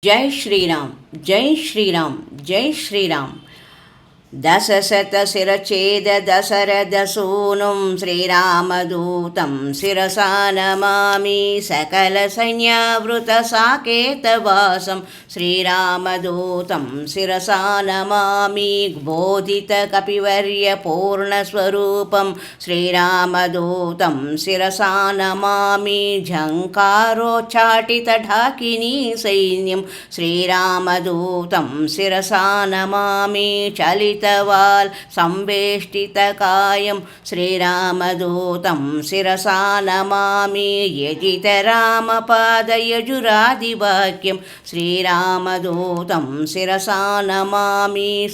जय श्रीराम जय श्रीराम जय श्रीराम। दशशतशिरच्छेद दशरथसूनुं श्रीरामदूतं शिरसा नमामि। सकलसैन्यावृतसाकेतवासं श्रीरामदूतं शिरसा नमामि। बोधितकपिवर्यपूर्णस्वरूपं श्रीरामदूतं शिरसा नमामि। झङ्कारोच्चाटितढाकिनी सैन्यं श्रीरामदूतं शिरसा नमामि। चलितवाल संवेष्टितकायं श्रीरामदूतं शिरसा नमामि। यजितरामपादयजुरादिवाक्यं श्रीरामदूतं शिरसा नमामि।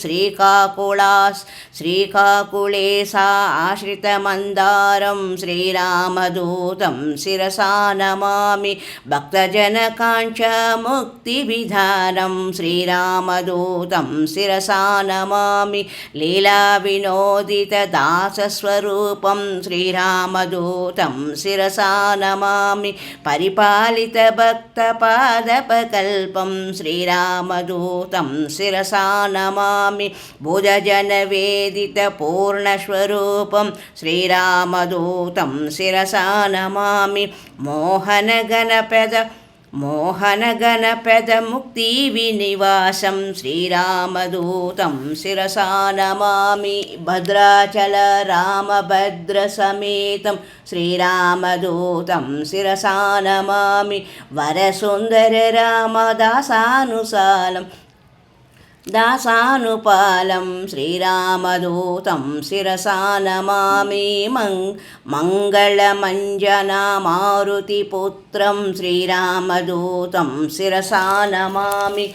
श्रीकाकुळे सा आश्रितमन्दारं श्रीरामदूतं शिरसा नमामि। भक्तजनकाञ्च मुक्तिविधानं श्रीरामदूतं शिरसा नमामि। लीलाविनोदितदासस्वरूपं श्रीरामदूतं शिरसा नमामि। परिपालितभक्तपादपकल्पं श्रीरामदूतं शिरसा नमामि। भुजजनवेदितपूर्णस्वरूपं श्रीरामदूतं शिरसा नमामि। मोहनगणपदमुक्तिविनिवासं श्रीरामदूतं शिरसा नमामि। भद्राचलरामभद्रसमेतं श्रीरामदूतं शिरसा नमामि। दासानुपालं श्रीरामदूतं शिरसा नमामि। मङ्गलमञ्जनमारुतिपुत्रं श्रीरामदूतं शिरसा नमामि।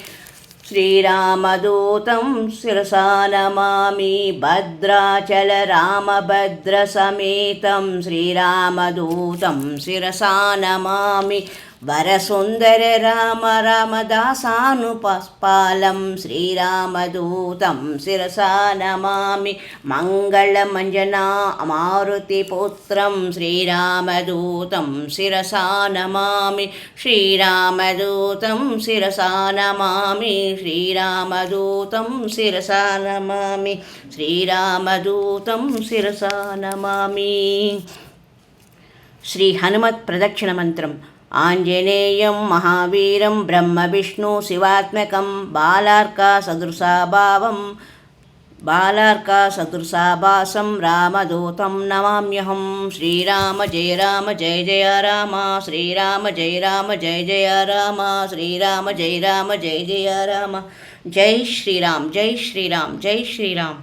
श्रीरामदूतं शिरसा नमामि। भद्राचलरामभद्रसमेतं श्रीरामदूतं शिरसा नमामि। वरसुन्दर रामदासानुपालं श्रीरामदूतं शिरसा नमामि। मङ्गलमञ्जनमारुतिपुत्रं श्रीरामदूतं शिरसा नमामि। श्रीरामदूतं शिरसा नमामि। श्रीरामदूतं शिरसा नमामि। श्रीरामदूतं शिरसा नमामि। श्री हनुमत् प्रदक्षिण मंत्रम्। आञ्जनेयं महावीरं ब्रह्मविष्णु शिवात्मकं बालार्कासदृशाभासं रामदूतं नमाम्यहं। श्रीराम जय जय राम। श्रीराम जय जय राम। श्रीराम जय जय राम। जय श्रीराम जय श्रीराम जय श्रीराम।